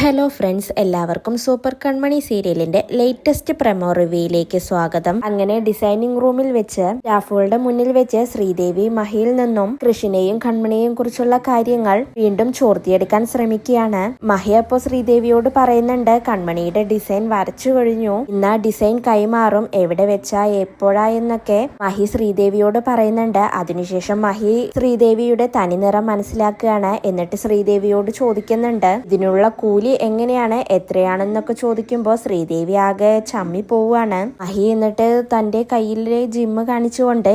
Hello friends, എല്ലാവർക്കും super കൺമണി സീരിയലിന്റെ latest promo റിവ്യൂയിലേക്ക് സ്വാഗതം. അങ്ങനെ ഡിസൈനിങ് റൂമിൽ വെച്ച് രാഫുകളുടെ മുന്നിൽ വെച്ച് ശ്രീദേവി മഹിയിൽ നിന്നും കൃഷിനെയും കൺമണിയെയും കുറിച്ചുള്ള കാര്യങ്ങൾ വീണ്ടും ചോർത്തിയെടുക്കാൻ ശ്രമിക്കുകയാണ്. മഹി അപ്പോൾ ശ്രീദേവിയോട് പറയുന്നുണ്ട്, കൺമണിയുടെ ഡിസൈൻ വരച്ചു കഴിഞ്ഞു, ഇന്ന് ആ ഡിസൈൻ കൈമാറും, എവിടെ വെച്ചാ എപ്പോഴാ എന്നൊക്കെ മഹി ശ്രീദേവിയോട് പറയുന്നുണ്ട്. അതിനുശേഷം മഹി ശ്രീദേവിയുടെ തനിനിറം മനസ്സിലാക്കുകയാണ്. എന്നിട്ട് ശ്രീദേവിയോട് ചോദിക്കുന്നുണ്ട്, ഇതിനുള്ള കൂലി എങ്ങനെയാണ്, എത്രയാണെന്നൊക്കെ ചോദിക്കുമ്പോൾ ശ്രീദേവി ആകെ ചമ്മി പോവുകയാണ്. മഹി എന്നിട്ട് തന്റെ കയ്യിലെ ജിമ്മ് കാണിച്ചുകൊണ്ട്,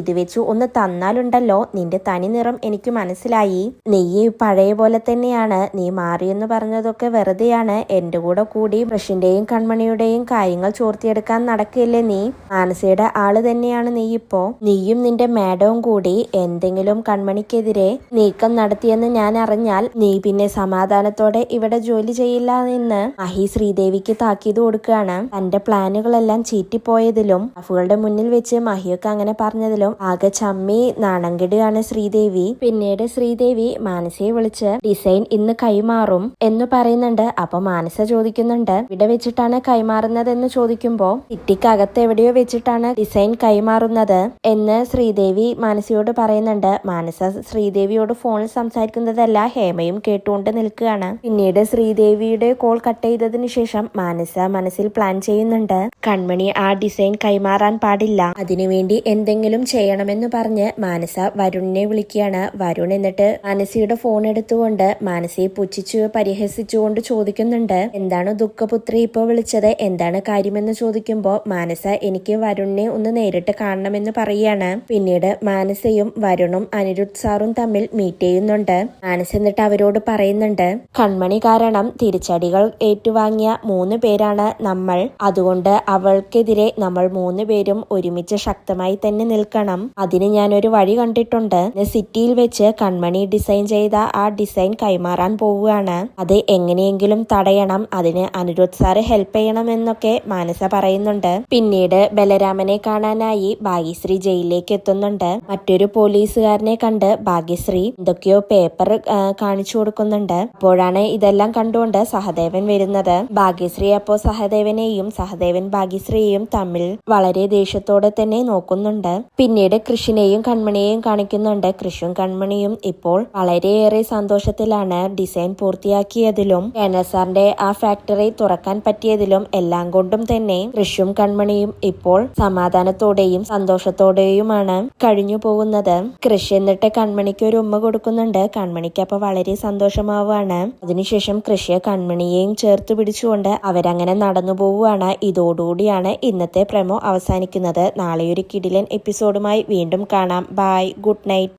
ഇത് വെച്ച് ഒന്ന് തന്നാലുണ്ടല്ലോ, നിന്റെ തനി നിറം എനിക്ക് മനസ്സിലായി, നീ പഴയ പോലെ തന്നെയാണ്, നീ മാറിയെന്ന് പറഞ്ഞതൊക്കെ വെറുതെയാണ്, എന്റെ കൂടി ബ്രഷിന്റെയും കൺമണിയുടെയും കാര്യങ്ങൾ ചോർത്തിയെടുക്കാൻ നടക്കില്ലേ, നീ മാനസയുടെ ആള് തന്നെയാണ് നീ. ഇപ്പോ നീയും നിന്റെ മാഡവും കൂടി എന്തെങ്കിലും കൺമണിക്കെതിരെ നീക്കം നടത്തിയെന്ന് ഞാൻ അറിഞ്ഞാൽ നീ പിന്നെ സമാധാനത്തോടെ ഇവിടെ ജോലി ചെയ്യില്ല എന്ന് മഹി ശ്രീദേവിക്ക് താക്കീത് കൊടുക്കുകയാണ്. തന്റെ പ്ലാനുകളെല്ലാം ചീറ്റിപ്പോയതിലും അഫുകളുടെ മുന്നിൽ വെച്ച് മഹിയൊക്കെ അങ്ങനെ പറഞ്ഞതിലും ആകെ ചമ്മി നാണം കെടുകയാണ് ശ്രീദേവി. പിന്നീട് ശ്രീദേവി മാനസയെ വിളിച്ച് ഡിസൈൻ ഇന്ന് കൈമാറും എന്ന് പറയുന്നുണ്ട്. അപ്പൊ മാനസ ചോദിക്കുന്നുണ്ട്, ഇവിടെ വെച്ചിട്ടാണ് കൈമാറുന്നത് എന്ന് ചോദിക്കുമ്പോ സിറ്റിക്കകത്ത് എവിടെയോ വെച്ചിട്ടാണ് ഡിസൈൻ കൈമാറുന്നത് എന്ന് ശ്രീദേവി മാനസയോട് പറയുന്നുണ്ട്. മാനസ ശ്രീദേവിയോട് ഫോണിൽ സംസാരിക്കുന്നതല്ല ഹേമയും കേട്ടുകൊണ്ട് നിൽക്കുകയാണ്. പിന്നീട് ശ്രീദേവിയുടെ കോൾ കട്ട് ചെയ്തതിനു ശേഷം മാനസ മനസ്സിൽ പ്ലാൻ ചെയ്യുന്നുണ്ട്, കൺമണി ആ ഡിസൈൻ കൈമാറാൻ പാടില്ല, അതിനുവേണ്ടി എന്തെങ്കിലും ചെയ്യണമെന്ന് പറഞ്ഞ് മാനസ വരുണിനെ വിളിക്കുകയാണ്. വരുൺ എന്നിട്ട് മാനസിയുടെ ഫോൺ എടുത്തുകൊണ്ട് മാനസയെ പുച്ഛിച്ചു പരിഹസിച്ചുകൊണ്ട് ചോദിക്കുന്നുണ്ട്, എന്താണ് ദുഃഖപുത്രി ഇപ്പൊ വിളിച്ചത്, എന്താണ് കാര്യമെന്ന് ചോദിക്കുമ്പോ മാനസ എനിക്ക് വരുണിനെ ഒന്ന് നേരിട്ട് കാണണമെന്ന് പറയുകയാണ്. പിന്നീട് മാനസയും വരുണും അനിരുദ്ധ് സാറും തമ്മിൽ മീറ്റ് ചെയ്യുന്നുണ്ട്. മാനസ എന്നിട്ട് അവരോട് പറയുന്നുണ്ട്, കൺമണി കാരണം തിരിച്ചടികൾ ഏറ്റുവാങ്ങിയ 3 പേരാണ് നമ്മൾ, അതുകൊണ്ട് അവൾക്കെതിരെ നമ്മൾ 3 പേരും ഒരുമിച്ച് ശക്തമായി തന്നെ നിൽക്കണം. അതിന് ഞാനൊരു വഴി കണ്ടിട്ടുണ്ട്. സിറ്റിയിൽ വെച്ച് കൺമണി ഡിസൈൻ ചെയ്ത ആ ഡിസൈൻ കൈമാറാൻ പോവുകയാണ്, അത് എങ്ങനെയെങ്കിലും തടയണം, അതിന് അനിരുദ്ധ് സാറ് ഹെൽപ്പ് ചെയ്യണം എന്നൊക്കെ മാനസ പറയുന്നുണ്ട്. പിന്നീട് ബലരാമനെ കാണാനായി ഭാഗ്യശ്രീ ജയിലിലേക്ക് എത്തുന്നുണ്ട്. മറ്റൊരു പോലീസുകാരനെ കണ്ട് ഭാഗ്യശ്രീ എന്തൊക്കെയോ പേപ്പർ കാണിച്ചു കൊടുക്കുന്നുണ്ട്. അപ്പോഴാണ് ഇതെല്ലാം കണ്ടുകൊണ്ട് സഹദേവൻ വരുന്നത്. ഭാഗ്യശ്രീ അപ്പോ സഹദേവനെയും സഹദേവൻ ഭാഗ്യശ്രീയെയും തമ്മിൽ വളരെ ദേഷ്യത്തോടെ തന്നെ നോക്കുന്നുണ്ട്. പിന്നീട് കൃഷിനെയും കൺമണിയെയും കാണിക്കുന്നുണ്ട്. കൃഷിയും കൺമണിയും ഇപ്പോൾ വളരെയേറെ സന്തോഷത്തിലാണ്. ഡിസൈൻ പൂർത്തിയാക്കിയതിലും സാറിന്റെ ആ ഫാക്ടറി തുറക്കാൻ പറ്റിയതിലും എല്ലാം കൊണ്ടും തന്നെ കൃഷിയും കൺമണിയും ഇപ്പോൾ സമാധാനത്തോടെയും സന്തോഷത്തോടെയുമാണ് കഴിഞ്ഞു പോകുന്നത്. കൃഷി എന്നിട്ട് കൺമണിക്ക് ഒരു ഉമ്മ കൊടുക്കുന്നുണ്ട്. കൺമണിക്ക് അപ്പൊ വളരെ സന്തോഷമാവാണ്. അതിനുശേഷം കൃഷിയെ കൺമണിയെയും ചേർത്ത് പിടിച്ചുകൊണ്ട് അവരങ്ങനെ നടന്നു പോവുകയാണ്. ഇതോടുകൂടിയാണ് ഇന്നത്തെ പ്രമോ അവസാനിക്കുന്നത്. നാളെ ഒരു കിടിലൻ എപ്പിസോഡുമായി വീണ്ടും കാണാം. Bye, good night.